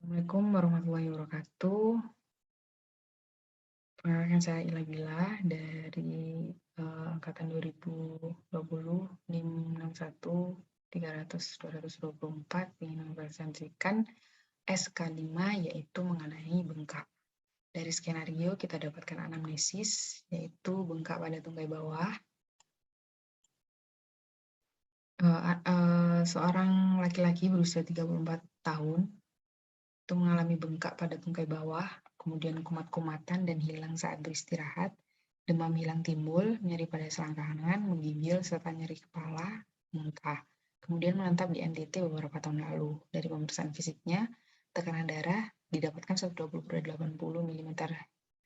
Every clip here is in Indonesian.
Assalamualaikum warahmatullahi wabarakatuh. Perkenalkan saya Ila Bila dari angkatan 2020 NIM 61300224 ingin mempresentasikan SK5 yaitu mengenai bengkak. Dari skenario kita dapatkan anamnesis yaitu bengkak pada tungkai bawah. Seorang laki-laki berusia 34 tahun itu mengalami bengkak pada tungkai bawah, kemudian kumat-kumatan dan hilang saat beristirahat, demam hilang timbul, nyeri pada selangkangan, menggigil, serta nyeri kepala, muntah. Kemudian menetap di NTT beberapa tahun lalu. Dari pemeriksaan fisiknya, tekanan darah didapatkan 120/80 mm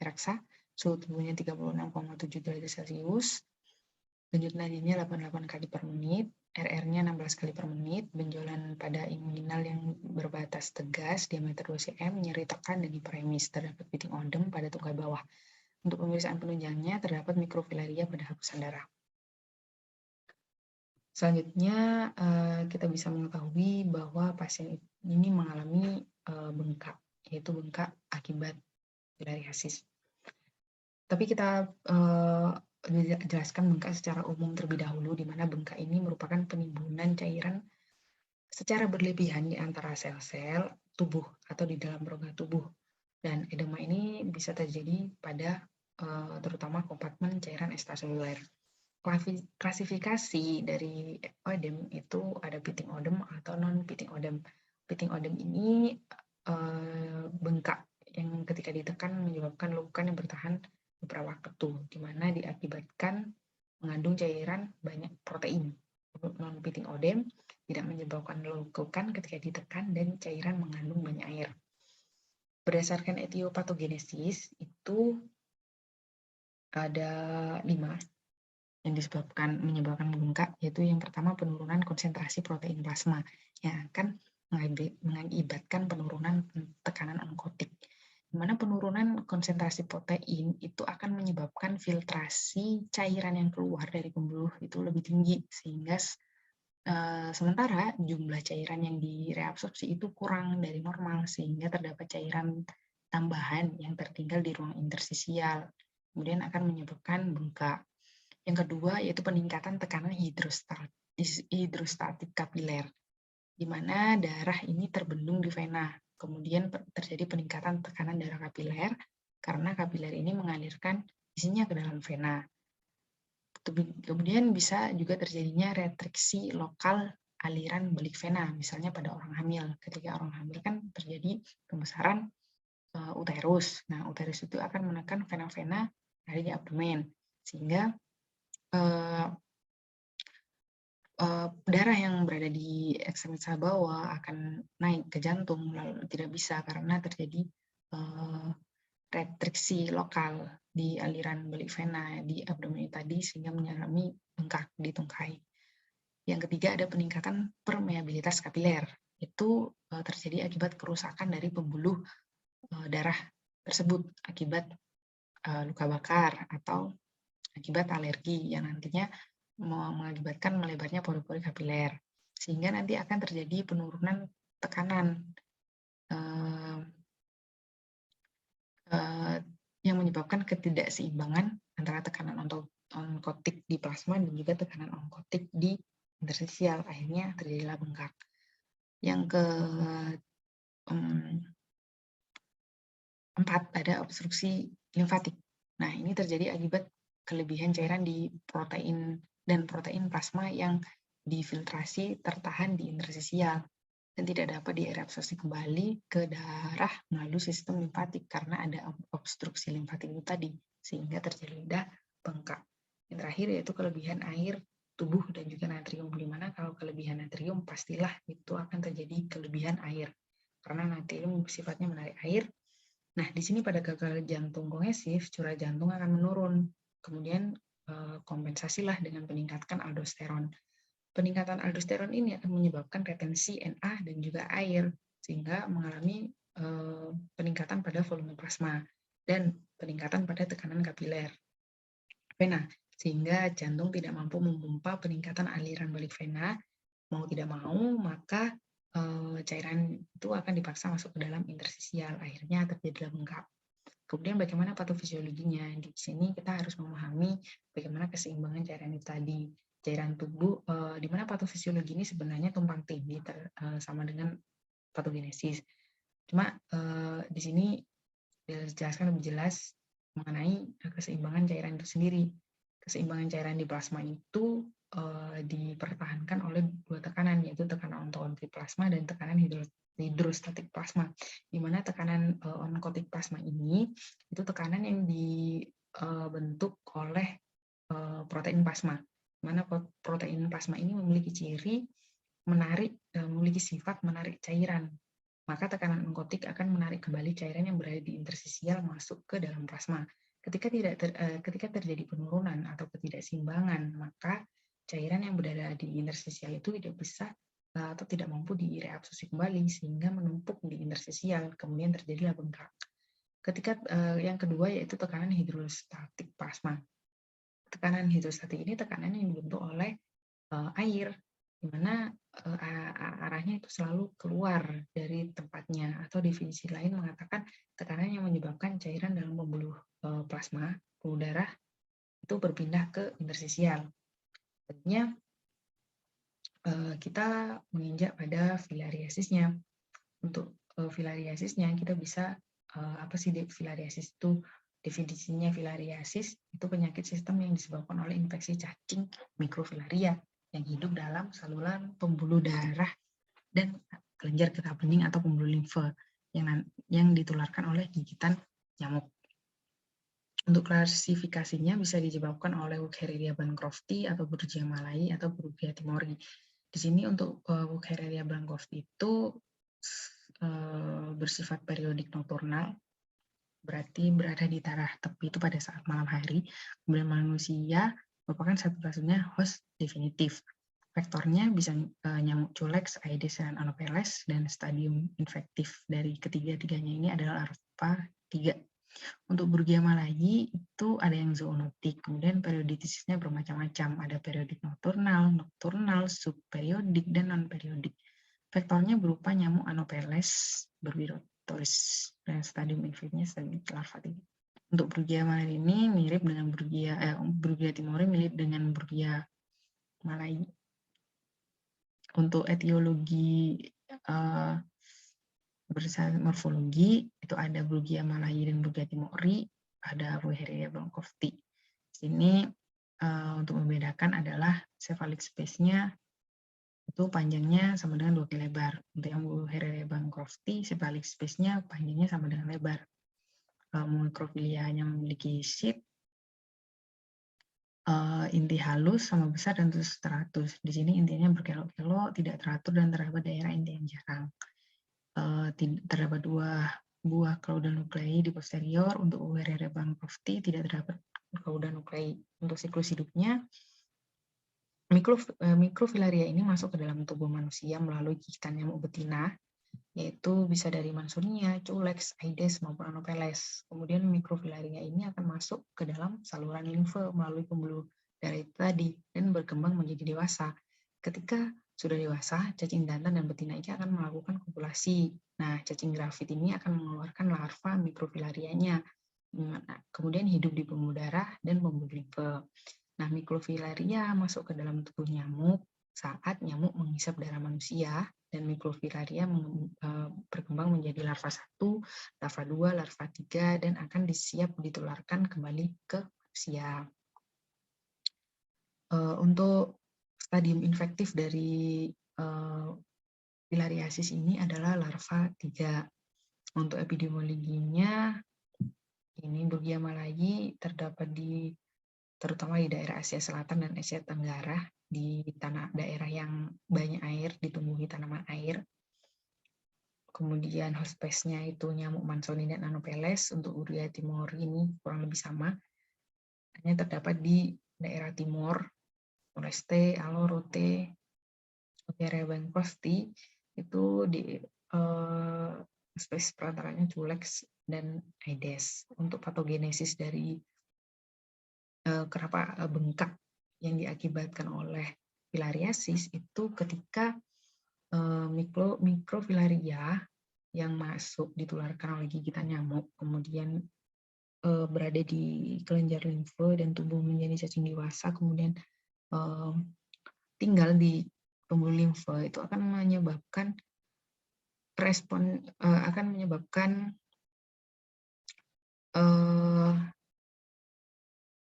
peraksa, suhu tubuhnya 36,7 derajat Celcius, denyut nadinya 88 kali per menit, RR-nya 16 kali per menit, benjolan pada inguinal yang berbatas tegas, diameter 2 cm, nyeri tekan dan hiperemis, terdapat piting odem pada tungkai bawah. Untuk pemeriksaan penunjangnya, terdapat mikrofilaria pada hapusan darah. Selanjutnya, kita bisa mengetahui bahwa pasien ini mengalami bengkak, yaitu bengkak akibat filariasis. Tapi kita jelaskan bengkak secara umum terlebih dahulu, di mana bengkak ini merupakan penimbunan cairan secara berlebihan di antara sel-sel tubuh atau di dalam rongga tubuh. Dan edema ini bisa terjadi pada terutama kompartemen cairan ekstraseluler. Klasifikasi dari odem itu ada pitting odem atau non pitting odem. Pitting odem ini bengkak yang ketika ditekan menyebabkan lekukan yang bertahan beberapa waktu, di mana diakibatkan mengandung cairan banyak protein. Non pitting odem tidak menyebabkan lekukan ketika ditekan dan cairan mengandung banyak air. Berdasarkan etiopatogenesis itu ada 5 yang menyebabkan bengkak, yaitu yang pertama penurunan konsentrasi protein plasma yang akan mengakibatkan penurunan tekanan onkotik, di mana penurunan konsentrasi protein itu akan menyebabkan filtrasi cairan yang keluar dari pembuluh itu lebih tinggi, sehingga sementara jumlah cairan yang direabsorpsi itu kurang dari normal, sehingga terdapat cairan tambahan yang tertinggal di ruang interstisial, kemudian akan menyebabkan bengkak. Yang kedua yaitu peningkatan tekanan hidrostatik kapiler, di mana darah ini terbendung di vena. Kemudian terjadi peningkatan tekanan darah kapiler karena kapiler ini mengalirkan isinya ke dalam vena. Kemudian bisa juga terjadinya retriksi lokal aliran balik vena, misalnya pada orang hamil. Ketika orang hamil kan terjadi pembesaran uterus. Nah, uterus itu akan menekan vena-vena dari abdomen, sehingga darah yang berada di ekstremitas bawah akan naik ke jantung, lalu tidak bisa karena terjadi retriksi lokal di aliran balik vena di abdomen tadi, sehingga mengalami bengkak di tungkai. Yang ketiga ada peningkatan permeabilitas kapiler. Itu terjadi akibat kerusakan dari pembuluh darah tersebut akibat luka bakar atau akibat alergi yang nantinya mengakibatkan melebarnya pori-pori kapiler, sehingga nanti akan terjadi penurunan tekanan yang menyebabkan ketidakseimbangan antara tekanan onkotik di plasma dan juga tekanan onkotik di interstisial, akhirnya terjadilah bengkak. Yang keempat ada obstruksi limfatik. Nah, ini terjadi akibat kelebihan cairan di protein dan protein plasma yang difiltrasi tertahan di interstisial dan tidak dapat direabsorpsi kembali ke darah melalui sistem limfatik karena ada obstruksi limfatik itu tadi, sehingga terjadilah bengkak. Yang terakhir yaitu kelebihan air tubuh dan juga natrium, di mana kalau kelebihan natrium pastilah itu akan terjadi kelebihan air karena natrium sifatnya menarik air. Nah, di sini pada gagal jantung kongesif, curah jantung akan menurun. Kemudian kompensasilah dengan meningkatkan aldosteron. Peningkatan aldosteron ini akan menyebabkan retensi Na dan juga air, sehingga mengalami peningkatan pada volume plasma dan peningkatan pada tekanan kapiler vena, sehingga jantung tidak mampu memompa peningkatan aliran balik vena. Mau tidak mau, maka cairan itu akan dipaksa masuk ke dalam interstisial, akhirnya terjadilah bengkak. Kemudian bagaimana patofisiologinya? Di sini kita harus memahami bagaimana keseimbangan cairan itu tadi. Cairan tubuh, di mana patofisiologi ini sebenarnya tumpang tindih sama dengan patogenesis. Cuma di sini dijelaskan lebih jelas mengenai keseimbangan cairan itu sendiri. Keseimbangan cairan di plasma itu dipertahankan oleh dua tekanan, yaitu tekanan ontoontik plasma dan tekanan hidrostatik plasma, di mana tekanan onkotik plasma ini itu tekanan yang dibentuk oleh protein plasma, di mana protein plasma ini memiliki ciri memiliki sifat menarik cairan. Maka tekanan onkotik akan menarik kembali cairan yang berada di interstisial masuk ke dalam plasma. Ketika terjadi penurunan atau ketidakseimbangan, maka cairan yang berada di interstisial itu tidak bisa atau tidak mampu direabsorpsi kembali sehingga menumpuk di interstisial, kemudian terjadilah bengkak. Yang kedua yaitu tekanan hidrostatik plasma. Tekanan hidrostatik ini tekanan yang dibentuk oleh air, di mana arahnya itu selalu keluar dari tempatnya, atau definisi lain mengatakan tekanan yang menyebabkan cairan dalam pembuluh plasma, pembuluh darah itu berpindah ke interstisial. Tentunya kita menginjak pada filariasisnya. Untuk filariasisnya kita bisa apa sih filariasis itu? Definisinya filariasis itu penyakit sistem yang disebabkan oleh infeksi cacing mikrofilaria yang hidup dalam saluran pembuluh darah dan kelenjar getah bening atau pembuluh limfe yang ditularkan oleh gigitan nyamuk. Untuk klasifikasinya bisa disebabkan oleh Wuchereria bancrofti atau Brugia malai atau Brugia timori. Di sini untuk Wuchereria bancrofti itu bersifat periodik nokturnal, berarti berada di tanah tepi itu pada saat malam hari. Kemudian manusia merupakan satu-satunya host definitif. Vektornya bisa nyamuk Culex, Aedes, dan Anopheles, dan stadium infektif dari ketiga-tiganya ini adalah larva 3. Untuk Brugia malai itu ada yang zoonotik, kemudian periodisisnya bermacam-macam, ada periodik nokturnal, subperiodik, dan non-periodik. Vektornya berupa nyamuk Anopheles, Burbirotoris, dan stadium infektifnya stadium larva 3. Untuk Brugia malai ini mirip dengan Brugia timori mirip dengan Brugia malai. Untuk etiologi berdasarkan morfologi itu ada Brugia malai dan Brugia timori, ada Wuchereria bancrofti. Sini untuk membedakan adalah cephalic space-nya itu panjangnya sama dengan 2 kali lebar. Untuk yang Wuchereria bancrofti, cephalic space-nya panjangnya sama dengan lebar. Mikrofilia yang memiliki sheath, inti halus sama besar dan terus teratur. Di sini intinya berkelok-kelok, tidak teratur dan terdapat daerah inti yang jarang. Terdapat 2 buah cauda nuclei di posterior. Untuk Wuchereria bancrofti tidak terdapat cauda nuclei. Untuk siklus hidupnya, mikrofilaria ini masuk ke dalam tubuh manusia melalui gigitan nyamuk betina, yaitu bisa dari Mansonia, Culex, Aedes, maupun Anopheles. Kemudian mikrofilaria ini akan masuk ke dalam saluran limfe melalui pembuluh darah itu tadi dan berkembang menjadi dewasa. Ketika sudah dewasa, cacing jantan dan betina ini akan melakukan kopulasi. Nah, cacing grafit ini akan mengeluarkan larva mikrofilarianya, kemudian hidup di pembuluh darah dan pembuluh limfe. Nah, mikrofilaria masuk ke dalam tubuh nyamuk saat nyamuk menghisap darah manusia, dan mikrofilaria berkembang menjadi larva 1, larva 2, larva 3, dan akan disiap ditularkan kembali ke manusia. Untuk stadium infektif dari filariasis ini adalah larva 3. Untuk epidemiologinya, ini Brugia malai terdapat terutama di daerah Asia Selatan dan Asia Tenggara, di daerah yang banyak air, ditumbuhi tanaman air. Kemudian host pest-nya itu nyamuk Mansonia dan Anopheles. Untuk Brugia timori ini kurang lebih sama. Hanya terdapat di daerah timur, Oreste, Alo, Rote, Wuchereria bancrofti itu di spesies perantaranya Culex dan Aedes. Untuk patogenesis dari kenapa bengkak yang diakibatkan oleh filariasis itu ketika mikrofilaria yang masuk ditularkan oleh gigitan nyamuk, kemudian berada di kelenjar limfe dan tumbuh menjadi cacing dewasa, kemudian tinggal di pembuluh limfe, itu akan menyebabkan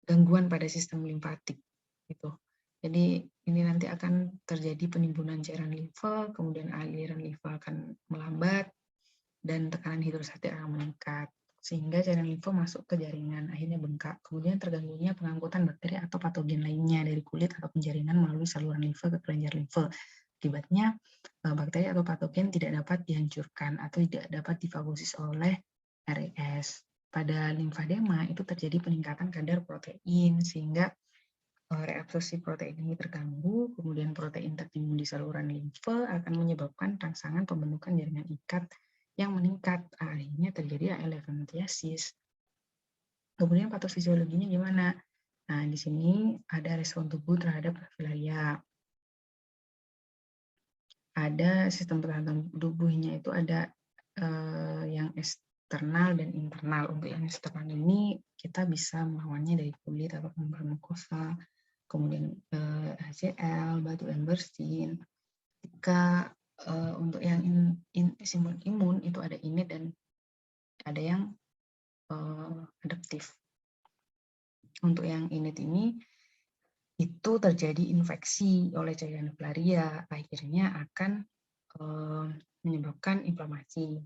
gangguan pada sistem limfatik gitu. Jadi ini nanti akan terjadi penimbunan cairan limfe, kemudian aliran limfe akan melambat dan tekanan hidrostatik akan meningkat sehingga cairan limfe masuk ke jaringan, akhirnya bengkak. Kemudian terganggunya pengangkutan bakteri atau patogen lainnya dari kulit atau jaringan melalui saluran limfe ke kelenjar limfe. Akibatnya bakteri atau patogen tidak dapat dihancurkan atau tidak dapat difagosis oleh RES. Pada limfadema itu terjadi peningkatan kadar protein sehingga reabsorpsi protein ini terganggu, kemudian protein tertimbun di saluran limfe akan menyebabkan rangsangan pembentukan jaringan ikat yang meningkat, akhirnya terjadi elephantiasis. Kemudian patofisiologinya gimana? Nah, di sini ada respon tubuh terhadap filaria. Ada sistem pertahanan tubuhnya itu ada yang eksternal dan internal. Untuk yang eksternal ini kita bisa melawannya dari kulit atau membran mukosa, kemudian HCl, batu lembersin. Jika untuk yang sistem imun itu ada innate dan ada yang adaptif. Untuk yang innate ini itu terjadi infeksi oleh cairan filaria, akhirnya akan menyebabkan inflamasi.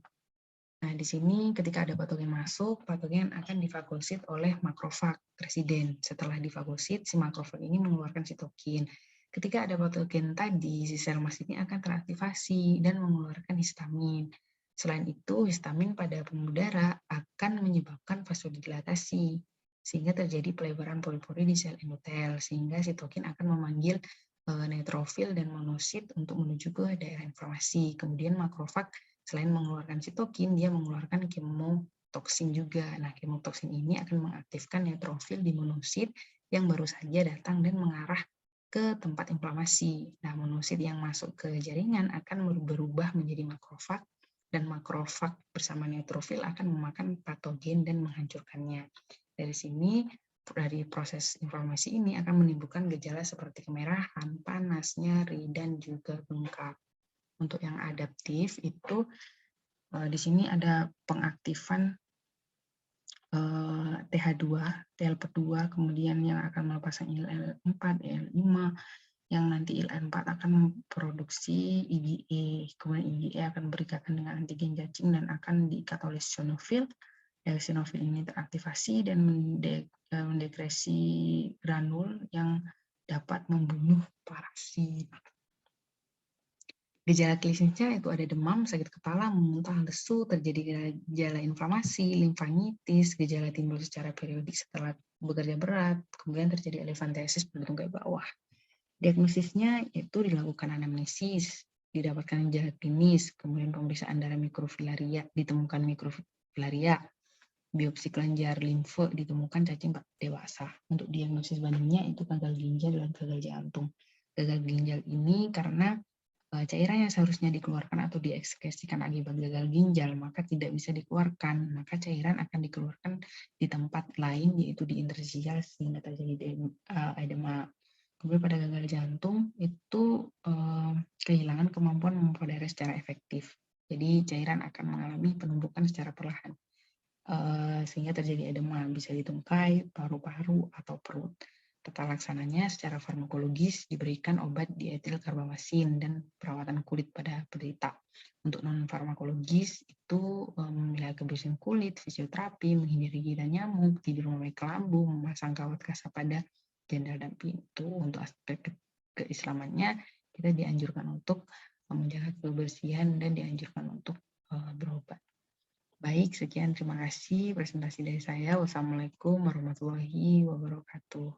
Nah, di sini ketika ada patogen masuk, patogen akan difagosit oleh makrofag residen. Setelah difagosit, si makrofag ini mengeluarkan sitokin. Ketika ada patogen tadi, si sel mast ini akan teraktivasi dan mengeluarkan histamin. Selain itu, histamin pada pembuluh darah akan menyebabkan vasodilatasi, sehingga terjadi pelebaran pori-pori di sel endotel, sehingga sitokin akan memanggil neutrofil dan monosit untuk menuju ke daerah inflamasi. Kemudian makrofag selain mengeluarkan sitokin, dia mengeluarkan kemotoksin juga. Nah, kemotoksin ini akan mengaktifkan neutrofil di monosit yang baru saja datang dan mengarah ke tempat inflamasi. Nah, monosit yang masuk ke jaringan akan berubah menjadi makrofag, dan makrofag bersama neutrofil akan memakan patogen dan menghancurkannya. Dari sini, dari proses inflamasi ini akan menimbulkan gejala seperti kemerahan, panas, nyeri, dan juga bengkak. Untuk yang adaptif itu di sini ada pengaktifan TH2, TLP2, kemudian yang akan melepaskan IL-4, IL-5, yang nanti IL-4 akan memproduksi IgE, kemudian IgE akan berikatan dengan antigen cacing dan akan diikat oleh eosinofil. Eosinofil ini teraktivasi dan mendekresi granul yang dapat membunuh parasit. Gejala klinisnya itu ada demam, sakit kepala, muntah, lesu, terjadi gejala inflamasi, limfanitis, gejala timbul secara periodik setelah bekerja berat, kemudian terjadi elephantiasis berbentuk ke bawah. Diagnosisnya itu dilakukan anamnesis, didapatkan gejala klinis, kemudian pemeriksaan darah mikrofilaria, ditemukan mikrofilaria, biopsi kelenjar limfe, ditemukan cacing dewasa. Untuk diagnosis bandingnya itu gagal ginjal dan gagal jantung. Gagal ginjal ini karena cairan yang seharusnya dikeluarkan atau diekskresikan akibat gagal ginjal, maka tidak bisa dikeluarkan, maka cairan akan dikeluarkan di tempat lain, yaitu di interstisial, sehingga terjadi edema. Kemudian pada gagal jantung, itu kehilangan kemampuan memompa darah secara efektif. Jadi cairan akan mengalami penumpukan secara perlahan, sehingga terjadi edema, bisa di tungkai, paru-paru, atau perut. Tata laksananya secara farmakologis diberikan obat dietil karbamasin dan perawatan kulit pada penderita. Untuk non farmakologis itu memelihara kebersihan kulit, fisioterapi, menghindari gigitan nyamuk, tidur memakai kelambu, memasang kawat kasa pada jendela dan pintu. Untuk aspek keislamannya kita dianjurkan untuk menjaga kebersihan dan dianjurkan untuk berobat. Baik, sekian, terima kasih presentasi dari saya. Wassalamualaikum warahmatullahi wabarakatuh.